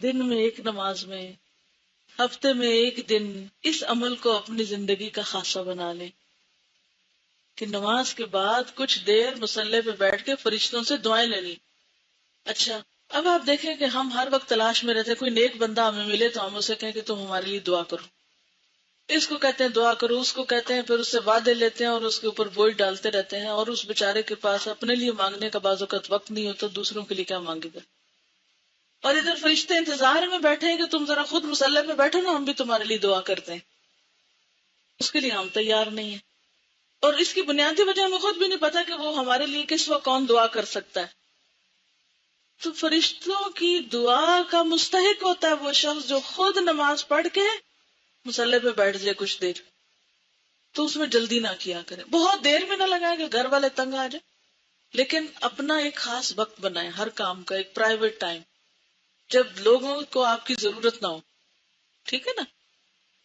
دن میں ایک نماز میں، ہفتے میں ایک دن اس عمل کو اپنی زندگی کا خاصہ بنا لیں کہ نماز کے بعد کچھ دیر مصلی پہ بیٹھ کے فرشتوں سے دعائیں لینی. اچھا، اب آپ دیکھیں کہ ہم ہر وقت تلاش میں رہتے ہیں، کوئی نیک بندہ ہمیں ملے تو ہم اسے کہیں کہ تم ہمارے لیے دعا کرو. اس کو کہتے ہیں دعا کرو، اس کو کہتے ہیں، پھر اس سے وعدے لیتے ہیں اور اس کے اوپر بوجھ ڈالتے رہتے ہیں، اور اس بیچارے کے پاس اپنے لیے مانگنے کا بعض اوقات وقت نہیں ہوتا، دوسروں کے لیے کیا مانگے گا. اور ادھر فرشتے انتظار میں بیٹھے ہیں کہ تم ذرا خود مصلی پہ بیٹھو نا، ہم بھی تمہارے لیے دعا کرتے ہیں. اس کے لیے ہم تیار نہیں ہیں، اور اس کی بنیادی وجہ ہمیں خود بھی نہیں پتا کہ وہ ہمارے لیے کس وقت کون دعا کر سکتا ہے. تو فرشتوں کی دعا کا مستحق ہوتا ہے وہ شخص جو خود نماز پڑھ کے مصلی پہ بیٹھ جائے کچھ دیر. تو اس میں جلدی نہ کیا کرے، بہت دیر بھی نہ لگائے کہ گھر والے تنگ آ جائے، لیکن اپنا ایک خاص وقت بنائے، ہر کام کا ایک پرائیویٹ ٹائم، جب لوگوں کو آپ کی ضرورت نہ ہو. ٹھیک ہے نا؟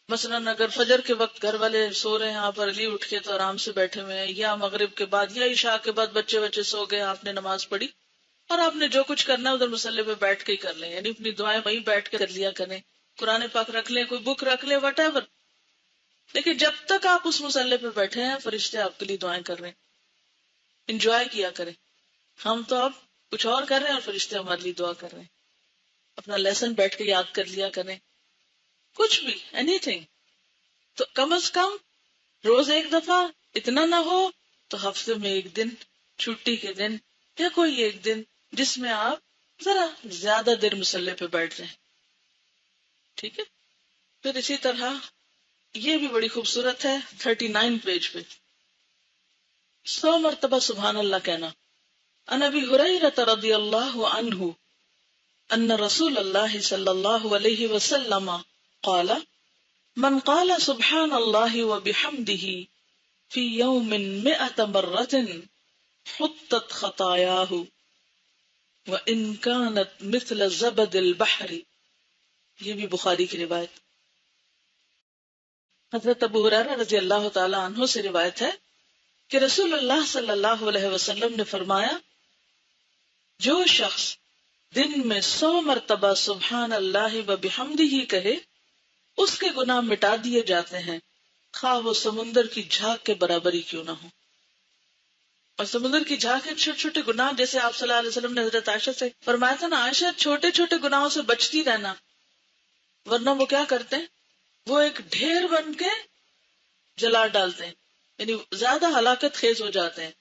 مثلاً اگر فجر کے وقت گھر والے سو رہے ہیں، آپ ارلی اٹھ کے تو آرام سے بیٹھے ہوئے ہیں، یا مغرب کے بعد یا عشاء کے بعد بچے سو گئے، آپ نے نماز پڑھی اور آپ نے جو کچھ کرنا ہے ادھر مصلی پہ بیٹھ کے ہی کر لیں، یعنی اپنی دعائیں وہیں بیٹھ کے کر لیا کریں، قرآن پاک رکھ لیں، کوئی بک رکھ لیں، وٹ ایور. لیکن جب تک آپ اس مصلی پہ بیٹھے ہیں فرشتے آپ کے لیے دعائیں کر رہے ہیں. انجوائے کیا کریں. ہم تو اب کچھ اور کر رہے ہیں اور فرشتے ہمارے لیے دعا کر رہے ہیں. اپنا لیسن بیٹھ کے یاد کر لیا کریں، کچھ بھی، اینی تھنگ. تو کم از کم روز ایک دفعہ، اتنا نہ ہو تو ہفتے میں ایک دن، چھٹی کے دن یا کوئی ایک دن جس میں آپ ذرا زیادہ دیر مصلی پہ بیٹھ جائیں. ٹھیک ہے. پھر اسی طرح یہ بھی بڑی خوبصورت ہے 39 پیج پہ 100 مرتبہ سبحان اللہ کہنا. عن ابی ہریرہ رضی اللہ عنہ ان رسول اللہ صلی اللہ علیہ وسلم قال من قال سبحان اللہ وبحمدہ فی یوم 100 مرۃ حطت خطایاہ وان کانت مثل زبد البحر. یہ بھی بخاری کی روایت. حضرت ابو ہریرہ رضی اللہ تعالی عنہ سے روایت ہے کہ رسول اللہ صلی اللہ علیہ وسلم نے فرمایا، جو شخص دن میں 100 مرتبہ سبحان اللہ و بحمدہ کہے اس کے گناہ مٹا دیے جاتے ہیں، خواہ وہ سمندر کی جھاگ کے برابر ہی کیوں نہ ہو. اور سمندر کی جھاگ کے چھوٹے چھوٹے گناہ، جیسے آپ صلی اللہ علیہ وسلم نے حضرت عائشہ سے فرمایا تھا نا، عائشہ چھوٹے چھوٹے گناہوں سے بچتی رہنا، ورنہ وہ کیا کرتے ہیں، وہ ایک ڈھیر بن کے جلا ڈالتے ہیں، یعنی زیادہ ہلاکت خیز ہو جاتے ہیں.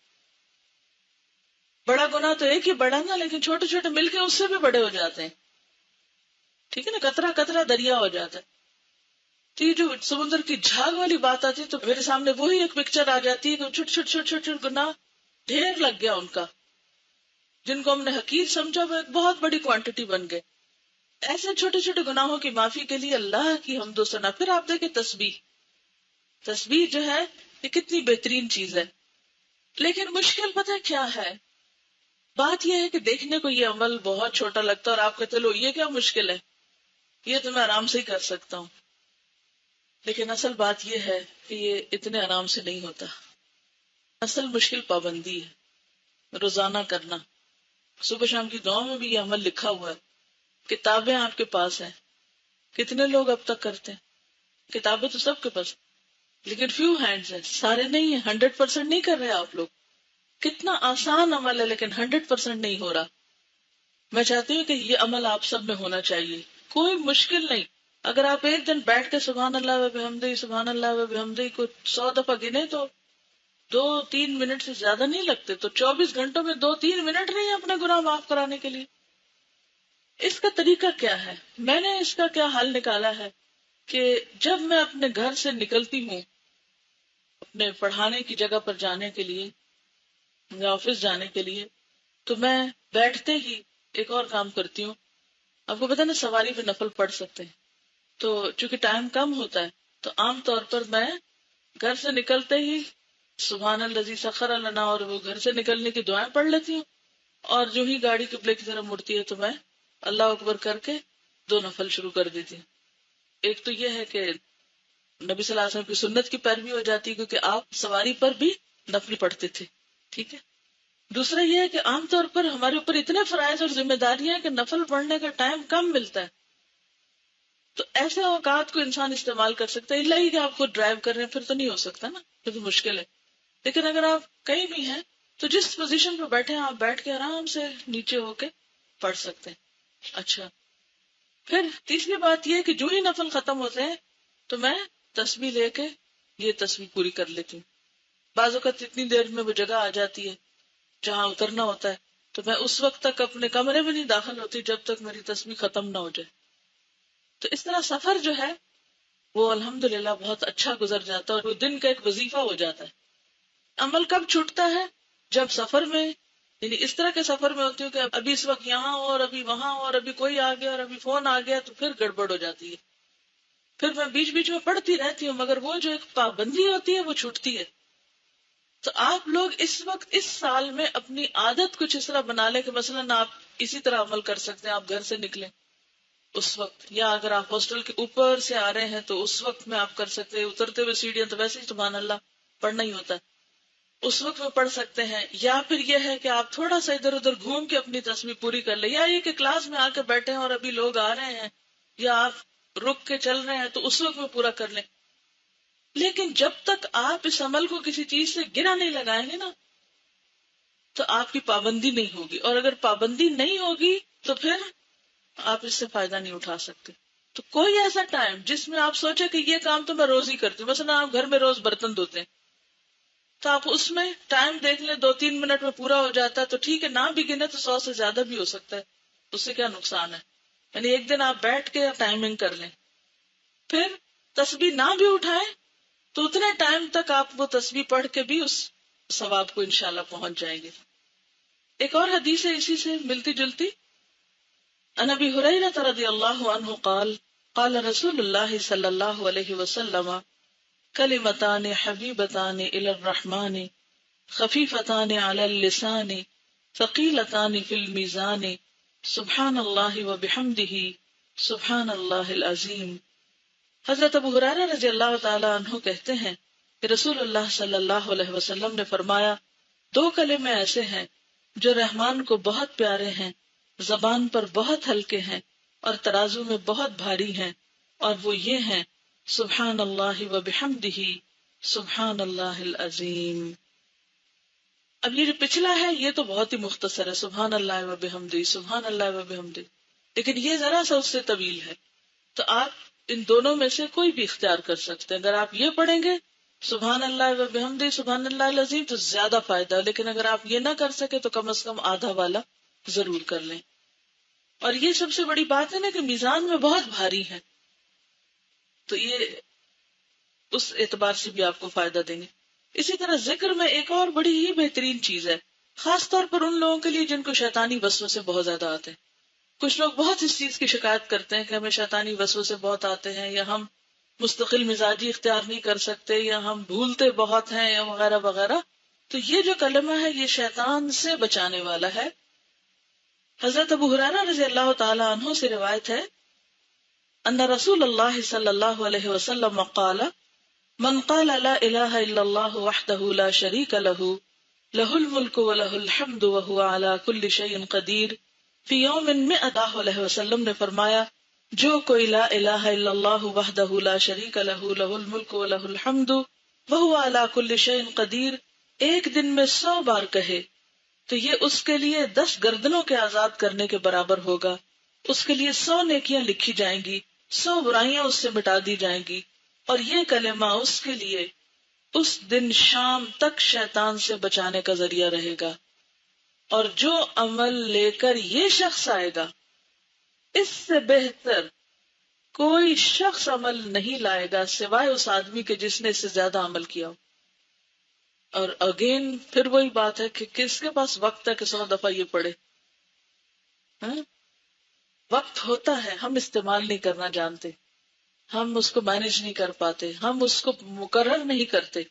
بڑا گناہ تو ایک ہی بڑا نا، لیکن چھوٹے چھوٹے مل کے اس سے بھی بڑے ہو جاتے ہیں. ٹھیک ہے نا، قطرہ قطرہ دریا ہو جاتا ہے. تو یہ جو سمندر کی جھاگ والی بات آتی ہے تو میرے سامنے وہی ایک پکچر آ جاتی ہے کہ چھوٹے چھوٹے چھوٹے چھوٹے گناہ ڈھیر لگ گیا ان کا، جن کو ہم نے حقیر سمجھا وہ ایک بہت بڑی کوانٹٹی بن گئے. ایسے چھوٹے چھوٹے گناہوں کی معافی کے لیے اللہ کی حمد و ثنا. پھر آپ دیکھیں تسبیح جو ہے یہ کتنی بہترین چیز ہے. لیکن مشکل پتہ کیا ہے، بات یہ ہے کہ دیکھنے کو یہ عمل بہت چھوٹا لگتا ہے اور آپ کہتے لو یہ کیا مشکل ہے، یہ تو میں آرام سے ہی کر سکتا ہوں. لیکن اصل بات یہ ہے کہ یہ اتنے آرام سے نہیں ہوتا. اصل مشکل پابندی ہے، روزانہ کرنا. صبح شام کی دعاؤں میں بھی یہ عمل لکھا ہوا ہے. کتابیں آپ کے پاس ہیں، کتنے لوگ اب تک کرتے ہیں؟ کتابیں تو سب کے پاس، لیکن فیو ہینڈز ہیں، سارے نہیں ہیں. 100% نہیں کر رہے آپ لوگ. کتنا آسان عمل ہے لیکن 100% نہیں ہو رہا. میں چاہتی ہوں کہ یہ عمل آپ سب میں ہونا چاہیے، کوئی مشکل نہیں. اگر آپ ایک دن بیٹھ کے سبحان اللہ و بحمدہ سبحان اللہ و بحمدہ کو 100 دفعہ گنے تو 2-3 منٹ سے زیادہ نہیں لگتے. تو 24 گھنٹوں میں 2-3 منٹ نہیں اپنے گناہ معاف کرانے کے لیے. اس کا طریقہ کیا ہے؟ میں نے اس کا کیا حل نکالا ہے کہ جب میں اپنے گھر سے نکلتی ہوں اپنے پڑھانے کی جگہ پر جانے کے لیے یا آفس جانے کے لیے، تو میں بیٹھتے ہی ایک اور کام کرتی ہوں. آپ کو پتا نا سواری پہ نفل پڑھ سکتے ہیں، تو چونکہ ٹائم کم ہوتا ہے تو عام طور پر میں گھر سے نکلتے ہی سبحان الذی سخر لنا اور وہ گھر سے نکلنے کی دعائیں پڑھ لیتی ہوں، اور جو ہی گاڑی قبلے کی طرف مڑتی ہے تو میں اللہ اکبر کر کے 2 نفل شروع کر دیتی ہوں. ایک تو یہ ہے کہ نبی صلی اللہ علیہ وسلم کی سنت کی پیروی ہو جاتی ہے کیونکہ آپ سواری پر بھی نفل پڑھتے تھے. ٹھیک ہے. دوسرا یہ ہے کہ عام طور پر ہمارے اوپر اتنے فرائض اور ذمہ داریاں ہیں کہ نفل پڑھنے کا ٹائم کم ملتا ہے. تو ایسے اوقات کو انسان استعمال کر سکتا ہے، اللہ ہی کہ آپ خود ڈرائیو کر رہے ہیں پھر تو نہیں ہو سکتا نا، پھر تو مشکل ہے. لیکن اگر آپ کہیں بھی ہیں تو جس پوزیشن پہ بیٹھے ہیں آپ بیٹھ کے آرام سے نیچے ہو کے پڑھ سکتے ہیں. اچھا، پھر تیسری بات یہ کہ جو ہی نفل ختم ہوتے ہیں تو میں تسبیح لے کے یہ تسبیح پوری کر لیتی ہوں. بعض اوقات اتنی دیر میں وہ جگہ آ جاتی ہے جہاں اترنا ہوتا ہے تو میں اس وقت تک اپنے کمرے میں نہیں داخل ہوتی جب تک میری تسبیح ختم نہ ہو جائے. تو اس طرح سفر جو ہے وہ الحمدللہ بہت اچھا گزر جاتا ہے اور وہ دن کا ایک وظیفہ ہو جاتا ہے. عمل کب چھوٹتا ہے؟ جب سفر میں، یعنی اس طرح کے سفر میں ہوتی ہوں کہ ابھی اس وقت یہاں ہو اور ابھی وہاں ہو اور ابھی کوئی آ گیا اور ابھی فون آ گیا تو پھر گڑبڑ ہو جاتی ہے. پھر میں بیچ بیچ میں پڑھتی رہتی ہوں مگر وہ جو ایک پابندی ہوتی ہے وہ چھوٹتی ہے. تو آپ لوگ اس وقت اس سال میں اپنی عادت کچھ اس طرح بنا لیں کہ مثلاً آپ اسی طرح عمل کر سکتے ہیں. آپ گھر سے نکلیں اس وقت، یا اگر آپ ہاسٹل کے اوپر سے آ رہے ہیں تو اس وقت میں آپ کر سکتے ہیں. اترتے ہوئے سیڑھیاں تو ویسے ہی سبحان اللہ پڑھنا ہی ہوتا ہے، اس وقت میں پڑھ سکتے ہیں. یا پھر یہ ہے کہ آپ تھوڑا سا ادھر ادھر گھوم کے اپنی تسبیح پوری کر لیں. یا یہ کہ کلاس میں آ کے بیٹھے ہیں اور ابھی لوگ آ رہے ہیں یا آپ رک کے چل رہے ہیں تو اس وقت میں پورا کر لیں. لیکن جب تک آپ اس عمل کو کسی چیز سے گرا نہیں لگائیں گے نا تو آپ کی پابندی نہیں ہوگی، اور اگر پابندی نہیں ہوگی تو پھر آپ اس سے فائدہ نہیں اٹھا سکتے. تو کوئی ایسا ٹائم جس میں آپ سوچے کہ یہ کام تو میں روز ہی کرتی ہوں، مثلا آپ گھر میں روز برتن دھوتے ہیں تو آپ اس میں ٹائم دیکھ لیں 2-3 منٹ میں پورا ہو جاتا ہے تو ٹھیک ہے، نہ بھی گنے تو 100 سے زیادہ بھی ہو سکتا ہے، اس سے کیا نقصان ہے. یعنی ایک دن آپ بیٹھ کے ٹائمنگ کر لیں. پھر تسبیح نہ بھی اٹھائیں تو اتنے ٹائم تک آپ وہ تسبیح پڑھ کے بھی اس ثواب کو انشاءاللہ پہنچ جائیں گے. ایک اور حدیث ہے اسی سے ملتی جلتی، عن ابی ہریرہ رضی اللہ عنہ قال قال رسول اللہ صلی اللہ علیہ وسلم کلمتان حبیبتان الی الرحمن خفیفتان علی اللسان ثقیلتان فی المیزان سبحان اللہ وبحمدہ سبحان اللہ العظیم. حضرت ابو ہریرہ رضی اللہ تعالی عنہ کہتے ہیں کہ رسول اللہ صلی اللہ علیہ وسلم نے فرمایا، 2 کلمے ایسے ہیں جو رحمان کو بہت پیارے ہیں، زبان پر بہت ہلکے ہیں اور ترازو میں بہت بھاری ہیں، اور وہ یہ ہیں سبحان اللہ وبحمدہ سبحان اللہ العظیم. اب یہ جو پچھلا ہے یہ تو بہت ہی مختصر ہے، سبحان اللہ وبحمدہ سبحان اللہ وبحمدہ، لیکن یہ ذرا سا اس سے طویل ہے. تو آپ ان دونوں میں سے کوئی بھی اختیار کر سکتے ہیں. اگر آپ یہ پڑھیں گے سبحان اللہ وبحمدہ سبحان اللہ العظیم تو زیادہ فائدہ، لیکن اگر آپ یہ نہ کر سکے تو کم از کم آدھا والا ضرور کر لیں. اور یہ سب سے بڑی بات ہے نا کہ میزان میں بہت بھاری ہے، تو یہ اس اعتبار سے بھی آپ کو فائدہ دیں گے. اسی طرح ذکر میں ایک اور بڑی ہی بہترین چیز ہے، خاص طور پر ان لوگوں کے لیے جن کو شیطانی وسوسے بہت زیادہ آتے ہیں. کچھ لوگ بہت اس چیز کی شکایت کرتے ہیں کہ ہمیں شیطانی وسوسے بہت آتے ہیں، یا ہم مستقل مزاجی اختیار نہیں کر سکتے، یا ہم بھولتے بہت ہیں، یا وغیرہ وغیرہ. تو یہ جو کلمہ ہے یہ شیطان سے بچانے والا ہے. حضرت ابو ہریرہ رضی اللہ تعالی عنہ سے روایت ہے، ان رسول اللہ صلی اللہ علیہ وسلم قال من قال لا الہ الا اللہ وحدہ لا شریک لہ لہ الملک ولہ الحمد وہو علی کل شیء قدیر فی یوم 100. علیہ وسلم نے فرمایا، جو کوئی لا الہ الا اللہ وحدہ لا شریک لہ لہ الملک ولہ الحمد وہو علی کل شیء قدیر ایک دن میں 100 بار کہے تو یہ اس کے لیے 10 گردنوں کے آزاد کرنے کے برابر ہوگا. اس کے لیے 100 نیکیاں لکھی جائیں گی، 100 برائیاں اس سے مٹا دی جائیں گی، اور یہ کلمہ اس کے لیے اس دن شام تک شیطان سے بچانے کا ذریعہ رہے گا. اور جو عمل لے کر یہ شخص آئے گا اس سے بہتر کوئی شخص عمل نہیں لائے گا سوائے اس آدمی کے جس نے اس سے زیادہ عمل کیا ہو. اور اگین پھر وہی بات ہے کہ کس کے پاس وقت ہے کہ 100 دفعہ یہ پڑھے. وقت ہوتا ہے، ہم استعمال نہیں کرنا جانتے، ہم اس کو مینج نہیں کر پاتے، ہم اس کو مقرر نہیں کرتے.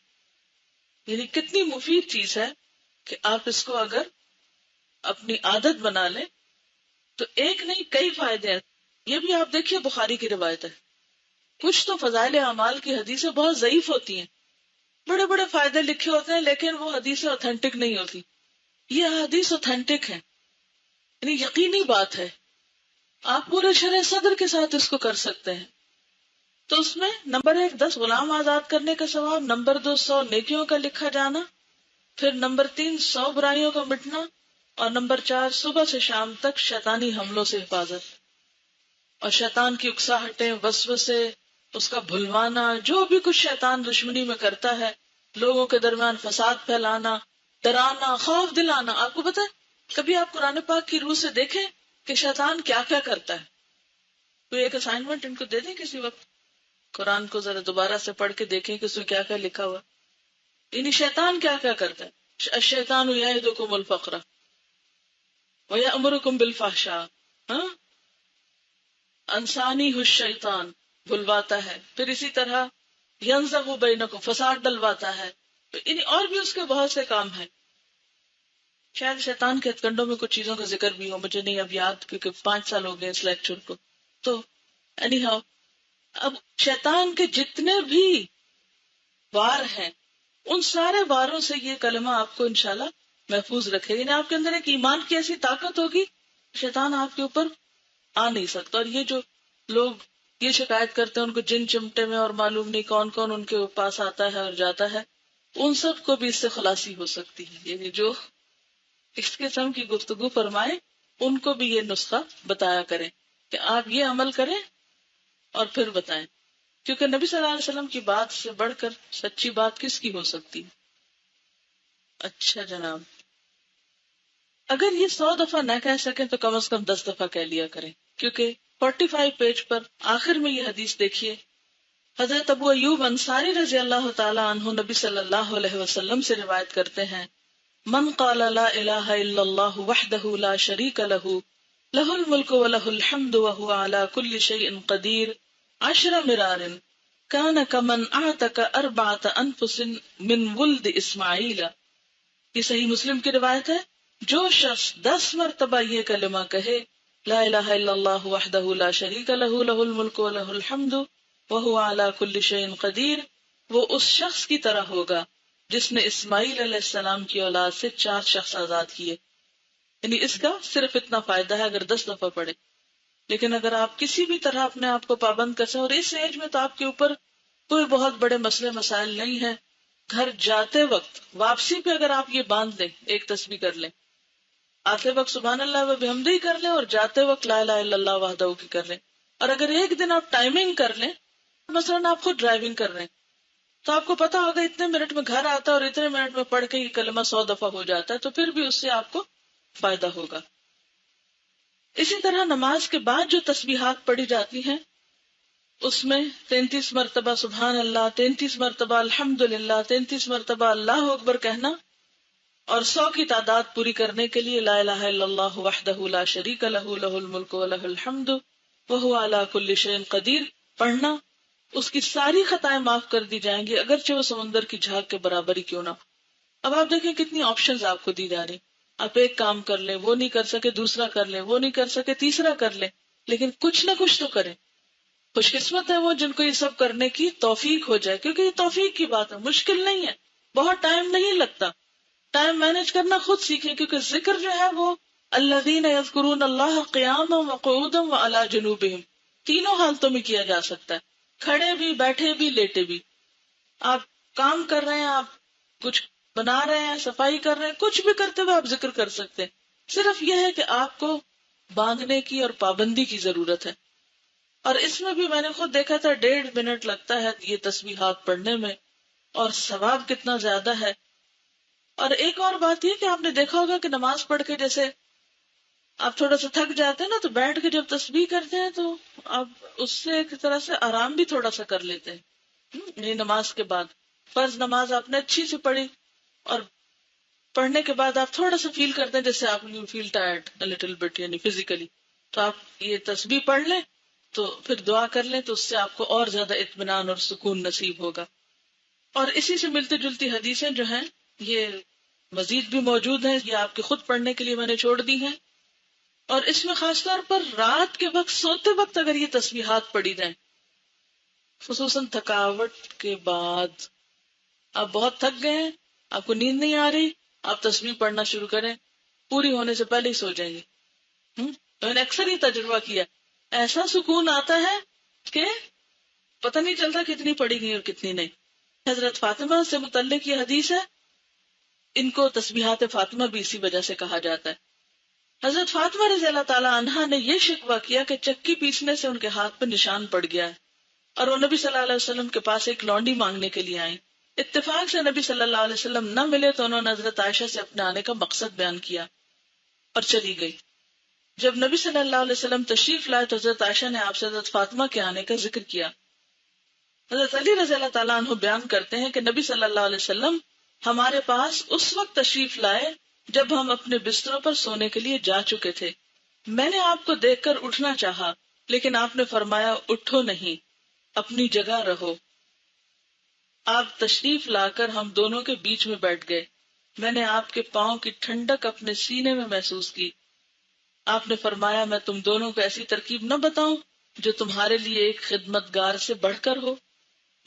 یعنی کتنی مفید چیز ہے کہ آپ اس کو اگر اپنی عادت بنا لیں تو ایک نہیں کئی فائدے ہیں. یہ بھی آپ دیکھیے بخاری کی روایت ہے. کچھ تو فضائل اعمال کی حدیثیں بہت ضعیف ہوتی ہیں، بڑے بڑے فائدے لکھے ہوتے ہیں لیکن وہ حدیثیں اوتھینٹک نہیں ہوتی. یہ حدیث اوتھینٹک ہے، یعنی یقینی بات ہے، آپ پورے شرح صدر کے ساتھ اس کو کر سکتے ہیں. تو اس میں نمبر 1 10 غلام آزاد کرنے کا ثواب، نمبر 2 100 نیکیوں کا لکھا جانا، پھر نمبر 3 100 برائیوں کا مٹنا، اور نمبر 4 صبح سے شام تک شیطانی حملوں سے حفاظت، اور شیطان کی اکساہٹیں، وسوسے، اس کا بھلوانا، جو بھی کچھ شیطان دشمنی میں کرتا ہے، لوگوں کے درمیان فساد پھیلانا، ڈرانا، خوف دلانا. آپ کو پتا ہے کبھی آپ قرآن پاک کی روح سے دیکھیں کہ شیطان کیا کیا کرتا ہے؟ کوئی ایک اسائنمنٹ ان کو دے دیں کسی وقت، قرآن کو ذرا دوبارہ سے پڑھ کے دیکھیں کہ اس میں کیا کیا لکھا ہوا. یعنی شیطان کیا کیا کرتا ہے. الشیطان یعدکم الفقر ویأمرکم بالفحشاء، انسانی الشیطان بلواتا ہے، پھر اسی طرح ینزغ بینکم فساد ڈلواتا ہے، اور بھی اس کے بہت سے کام ہیں. شاید شیطان کے ہتھ کنڈوں میں کچھ چیزوں کا ذکر بھی ہو، مجھے نہیں اب یاد، کیونکہ 5 سال ہو گئے اس لیکچر کو. تو اینی ہاؤ، اب شیطان کے جتنے بھی وار ہیں ان سارے واروں سے یہ کلمہ آپ کو انشاءاللہ محفوظ رکھے گا. یعنی آپ کے اندر ایک ایمان کی ایسی طاقت ہوگی، شیطان آپ کے اوپر آ نہیں سکتا. اور یہ جو لوگ یہ شکایت کرتے ہیں ان کو جن چمٹے میں اور معلوم نہیں کون کون ان کے پاس آتا ہے اور جاتا ہے، ان سب کو بھی اس سے خلاصی ہو سکتی ہے. یعنی جو اس قسم کی گفتگو فرمائے ان کو بھی یہ نسخہ بتایا کریں کہ آپ یہ عمل کریں اور پھر بتائیں، کیونکہ نبی صلی اللہ علیہ وسلم کی بات سے بڑھ کر سچی بات کس کی ہو سکتی. اچھا جناب، اگر یہ 100 دفعہ نہ کہہ سکیں تو کم از کم 10 دفعہ کہہ لیا کریں، کیونکہ 45 پیج پر آخر میں یہ حدیث دیکھیے. حضرت ابو ایوب انصاری رضی اللہ تعالی عنہ نبی صلی اللہ علیہ وسلم سے روایت کرتے ہیں، من قال لا الہ الا اللہ وحدہ لا شریک لہ لہ الملک ولہ الحمد وہو علی کل شیء قدیر 10 مرار کان کمن اعتق 4 انفس من ولد اسماعیل. یہ صحیح مسلم کی روایت ہے. جو شخص 10 مرتبہ یہ کلمہ کہے لا الہ الا اللہ وحدہ لا شریک لہ لہ الملک ولہ الحمد وہو علی کل شیء قدیر، وہ اس شخص کی طرح ہوگا جس نے اسماعیل علیہ السلام کی اولاد سے 4 شخص آزاد کیے. یعنی اس کا صرف اتنا فائدہ ہے اگر 10 دفعہ پڑھے. لیکن اگر آپ کسی بھی طرح اپنے آپ کو پابند کر سکیں، اور اس ایج میں تو آپ کے اوپر کوئی بہت بڑے مسئلے مسائل نہیں ہیں، گھر جاتے وقت واپسی پہ اگر آپ یہ باندھ لیں، ایک تسبیح کر لیں، آتے وقت سبحان اللہ و بحمدہ کر لیں، اور جاتے وقت لا الہ الا اللہ وحدہ کی کر لیں. اور اگر ایک دن آپ ٹائمنگ کر لیں، مثلاً آپ خود ڈرائیونگ کر رہے ہیں تو آپ کو پتا ہوگا اتنے منٹ میں گھر آتا ہے اور اتنے منٹ میں پڑھ کے یہ کلمہ 100 دفعہ ہو جاتا ہے، تو پھر بھی اس سے آپ کو فائدہ ہوگا. اسی طرح نماز کے بعد جو تسبیحات پڑھی جاتی ہیں اس میں 33 مرتبہ سبحان اللہ، 33 مرتبہ الحمدللہ، 33 مرتبہ اللہ اکبر کہنا، اور 100 کی تعداد پوری کرنے کے لیے لا الہ الا اللہ وحدہ لا شریک لہ لہ الملک ولہ الحمد وہو علی کل شیء قدیر پڑھنا. اس کی ساری خطائیں معاف کر دی جائیں گی، اگرچہ وہ سمندر کی جھاگ کے برابر ہی کیوں نہ. اب آپ دیکھیں کتنی آپشنز آپ کو دی جا رہی. آپ ایک کام کر لیں، وہ نہیں کر سکے دوسرا کر لیں، وہ نہیں کر سکے تیسرا کر لیں، لیکن کچھ نہ کچھ تو کریں. خوش قسمت ہے وہ جن کو یہ سب کرنے کی توفیق ہو جائے، کیونکہ یہ توفیق کی بات ہے، مشکل نہیں ہے، بہت ٹائم نہیں لگتا. ٹائم مینج کرنا خود سیکھیں، کیونکہ ذکر جو ہے وہ الذین یذکرون اللہ قیاما وقعودا وعلی جنوبہم، تینوں حالتوں میں کیا جا سکتا ہے، کھڑے بھی، بیٹھے بھی، لیٹے بھی. آپ کام کر رہے ہیں، آپ کچھ بنا رہے ہیں، صفائی کر رہے ہیں، کچھ بھی کرتے ہوئے آپ ذکر کر سکتے ہیں. صرف یہ ہے کہ آپ کو باندھنے کی اور پابندی کی ضرورت ہے. اور اس میں بھی میں نے خود دیکھا تھا 1.5 منٹ لگتا ہے یہ تسبیحات پڑھنے میں، اور ثواب کتنا زیادہ ہے. اور ایک اور بات یہ کہ آپ نے دیکھا ہوگا کہ نماز پڑھ کے جیسے آپ تھوڑا سا تھک جاتے ہیں نا، تو بیٹھ کے جب تسبیح کرتے ہیں تو آپ اس سے ایک طرح سے آرام بھی تھوڑا سا کر لیتے ہیں. یہ نماز کے بعد فرض نماز آپ نے اچھی سے پڑھی، اور پڑھنے کے بعد آپ تھوڑا سا فیل کرتے ہیں جیسے آپ فیل ٹائرڈ لٹل بٹ، یعنی فزیکلی، تو آپ یہ تسبیح پڑھ لیں، تو پھر دعا کر لیں، تو اس سے آپ کو اور زیادہ اطمینان اور سکون نصیب ہوگا. اور اسی سے ملتی جلتی حدیثیں جو ہیں یہ مزید بھی موجود ہیں، یہ آپ کے خود پڑھنے کے لیے میں نے چھوڑ دی ہیں. اور اس میں خاص طور پر رات کے وقت سوتے وقت اگر یہ تسبیحات پڑھی جائیں، خصوصاً تھکاوٹ کے بعد، آپ بہت تھک گئے ہیں، آپ کو نیند نہیں آ رہی، آپ تسبیح پڑھنا شروع کریں، پوری ہونے سے پہلے ہی سو جائیں گے. میں نے اکثر یہ تجربہ کیا، ایسا سکون آتا ہے کہ پتہ نہیں چلتا کتنی پڑھی گئی اور کتنی نہیں. حضرت فاطمہ سے متعلق یہ حدیث ہے، ان کو تسبیحات فاطمہ بھی اسی وجہ سے کہا جاتا ہے. حضرت فاطمہ رضی اللہ تعالی عنہا نے یہ شکوہ کیا کہ چکی پیسنے سے ان کے ہاتھ پہ نشان پڑ گیا ہے، اور وہ نبی صلی اللہ علیہ وسلم کے پاس ایک لونڈی مانگنے کے لیے آئی. اتفاق سے نبی صلی اللہ علیہ وسلم نہ ملے تو انہوں نے حضرت عائشہ سے اپنے آنے کا مقصد بیان کیا اور چلی گئی. جب نبی صلی اللہ علیہ وسلم تشریف لائے تو حضرت عائشہ نے آپ سے حضرت فاطمہ کے آنے کا ذکر کیا. حضرت علی رضی اللہ تعالیٰ عنہ بیان کرتے ہیں کہ نبی صلی اللہ علیہ وسلم ہمارے پاس اس وقت تشریف لائے جب ہم اپنے بستروں پر سونے کے لیے جا چکے تھے. میں نے آپ کو دیکھ کر اٹھنا چاہا، لیکن آپ نے فرمایا اٹھو نہیں، اپنی جگہ رہو. آپ تشریف لا کر ہم دونوں کے بیچ میں بیٹھ گئے. میں نے آپ کے پاؤں کی ٹھنڈک اپنے سینے میں محسوس کی. آپ نے فرمایا میں تم دونوں کو ایسی ترکیب نہ بتاؤں جو تمہارے لیے ایک خدمت گار سے بڑھ کر ہو.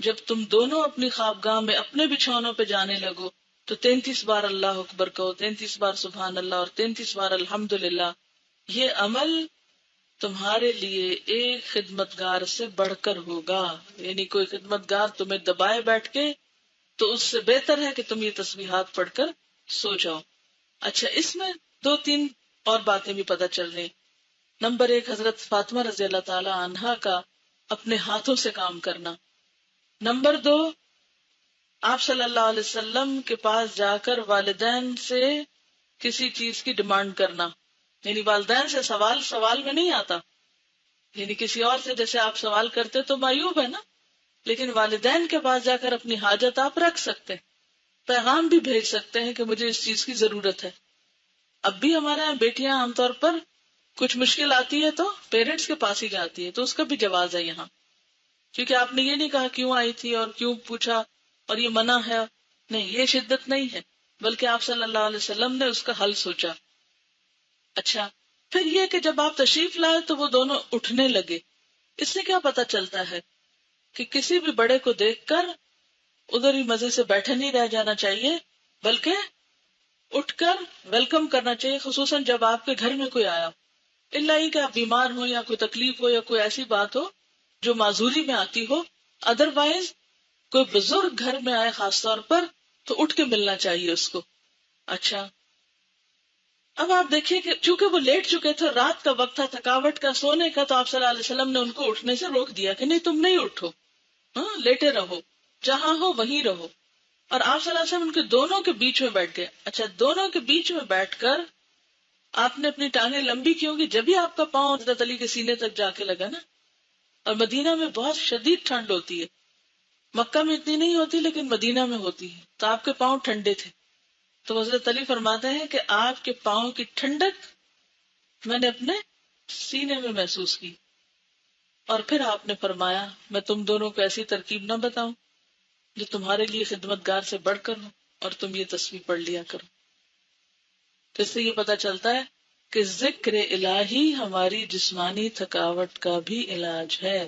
جب تم دونوں اپنی خوابگاہ میں اپنے بچھونوں پہ جانے لگو تو 33 بار اللہ اکبر کہو، 33 بار سبحان اللہ اور 33 بار الحمدللہ. یہ عمل تمہارے لیے ایک خدمت گار سے بڑھ کر ہوگا. یعنی کوئی خدمت گار تمہیں دبائے بیٹھ کے تو اس سے بہتر ہے کہ تم یہ تسبیحات پڑھ کر سو جاؤ. اچھا، اس میں 2-3 اور باتیں بھی پتہ چل رہی. نمبر 1، حضرت فاطمہ رضی اللہ تعالی عنہا کا اپنے ہاتھوں سے کام کرنا. نمبر 2، آپ صلی اللہ علیہ وسلم کے پاس جا کر والدین سے کسی چیز کی ڈیمانڈ کرنا. یعنی والدین سے سوال میں نہیں آتا. یعنی کسی اور سے جیسے آپ سوال کرتے تو معیوب ہے نا، لیکن والدین کے پاس جا کر اپنی حاجت آپ رکھ سکتے، پیغام بھی بھیج سکتے ہیں کہ مجھے اس چیز کی ضرورت ہے. اب بھی ہمارے یہاں بیٹیاں عام طور پر کچھ مشکل آتی ہے تو پیرنٹس کے پاس ہی جاتی ہے، تو اس کا بھی جواز ہے یہاں. کیونکہ آپ نے یہ نہیں کہا کیوں آئی تھی اور کیوں پوچھا اور یہ منع ہے، نہیں، یہ شدت نہیں ہے، بلکہ آپ صلی اللہ علیہ وسلم نے اس کا حل سوچا. اچھا، پھر یہ کہ جب آپ تشریف لائے تو وہ دونوں اٹھنے لگے. اس سے کیا پتا چلتا ہے کہ کسی بھی بڑے کو دیکھ کر ادھر ہی مزے سے بیٹھے نہیں رہ جانا چاہیے، بلکہ اٹھ کر ویلکم کرنا چاہیے، خصوصاً جب آپ کے گھر میں کوئی آیا ہو. الا ہی کہ آپ بیمار ہو یا کوئی تکلیف ہو یا کوئی ایسی بات ہو جو معذوری میں آتی ہو. ادروائز کوئی بزرگ گھر میں آئے خاص طور پر تو اٹھ کے ملنا چاہیے اس کو. اچھا، اب آپ دیکھیں کہ چونکہ وہ لیٹ چکے تھے، رات کا وقت تھا، تھکاوٹ کا، سونے کا، تو آپ صلی اللہ علیہ وسلم نے ان کو اٹھنے سے روک دیا کہ نہیں، تم نہیں اٹھو، لیٹے رہو، جہاں ہو وہیں رہو. اور آپ صلی اللہ علیہ وسلم ان کے دونوں کے بیچ میں بیٹھ گئے. اچھا، دونوں کے بیچ میں بیٹھ کر آپ نے اپنی ٹانگیں لمبی کی ہوں گی، جب ہی آپ کا پاؤں حضرت علی کے سینے تک جا کے لگا نا. اور مدینہ میں بہت شدید ٹھنڈ ہوتی ہے، مکہ میں اتنی نہیں ہوتی لیکن مدینہ میں ہوتی ہے، تو آپ کے پاؤں ٹھنڈے تھے. تو حضرت علی فرماتے ہیں کہ آپ کے پاؤں کی ٹھنڈک میں نے اپنے سینے میں محسوس کی. اور پھر آپ نے فرمایا میں تم دونوں کو ایسی ترکیب نہ بتاؤں جو تمہارے لیے خدمت گار سے بڑھ کر ہو، اور تم یہ تسبیح پڑھ لیا کرو. تو اس سے یہ پتا چلتا ہے کہ ذکر الہی ہماری جسمانی تھکاوٹ کا بھی علاج ہے،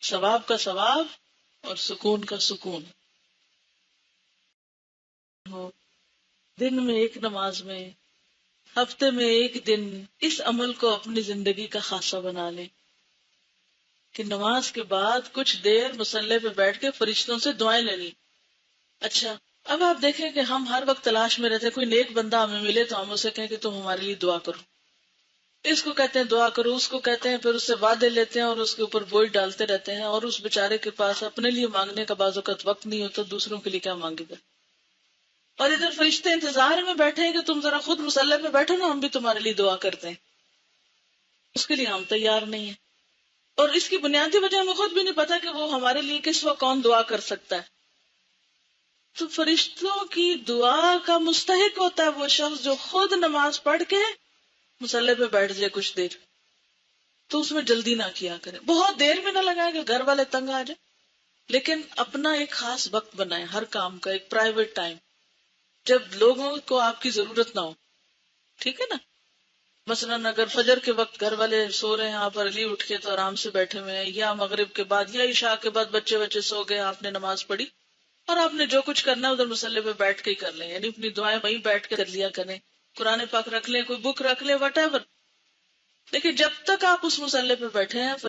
ثواب کا ثواب اور سکون کا سکون. ہو دن میں ایک نماز میں، ہفتے میں ایک دن اس عمل کو اپنی زندگی کا خاصہ بنا لیں کہ نماز کے بعد کچھ دیر مصلی پہ بیٹھ کے فرشتوں سے دعائیں لینی. اچھا، اب آپ دیکھیں کہ ہم ہر وقت تلاش میں رہتے، کوئی نیک بندہ ہمیں ملے تو ہم اسے کہیں کہ تم ہمارے لیے دعا کرو. اس کو کہتے ہیں دعا کرو، اس کو کہتے ہیں، پھر اس سے وعدے لیتے ہیں اور اس کے اوپر بوجھ ڈالتے رہتے ہیں، اور اس بیچارے کے پاس اپنے لیے مانگنے کا بعض اوقات وقت نہیں ہوتا، دوسروں کے لیے کیا مانگے گا. اور ادھر فرشتے انتظار میں بیٹھے ہیں کہ تم ذرا خود مصلی پہ بیٹھو نا، ہم بھی تمہارے لیے دعا کرتے ہیں. اس کے لیے ہم تیار نہیں ہیں، اور اس کی بنیادی وجہ ہمیں خود بھی نہیں پتا کہ وہ ہمارے لیے کس وقت کون دعا کر سکتا ہے. تو فرشتوں کی دعا کا مستحق ہوتا ہے وہ شخص جو خود نماز پڑھ کے مصلی پہ بیٹھ جائے کچھ دیر. تو اس میں جلدی نہ کیا کرے، بہت دیر بھی نہ لگائے کہ گھر والے تنگ آ جائے، لیکن اپنا ایک خاص وقت بنائے، ہر کام کا ایک پرائیویٹ ٹائم جب لوگوں کو آپ کی ضرورت نہ ہو. ٹھیک ہے نا؟ مثلاً اگر فجر کے وقت گھر والے سو رہے ہیں، آپ ارلی اٹھ کے تو آرام سے بیٹھے ہوئے ہیں، یا مغرب کے بعد یا عشاء کے بعد بچے سو گئے، آپ نے نماز پڑھی اور آپ نے جو کچھ کرنا ہے ادھر مصلی پہ بیٹھ کے ہی کر لیں. یعنی اپنی دعائیں وہیں بیٹھ کے کر لیا کریں، قرآن پاک رکھ لیں، کوئی بک رکھ لیں، وٹ ایور. لیکن جب تک آپ اس مصلی پہ بیٹھے ہیں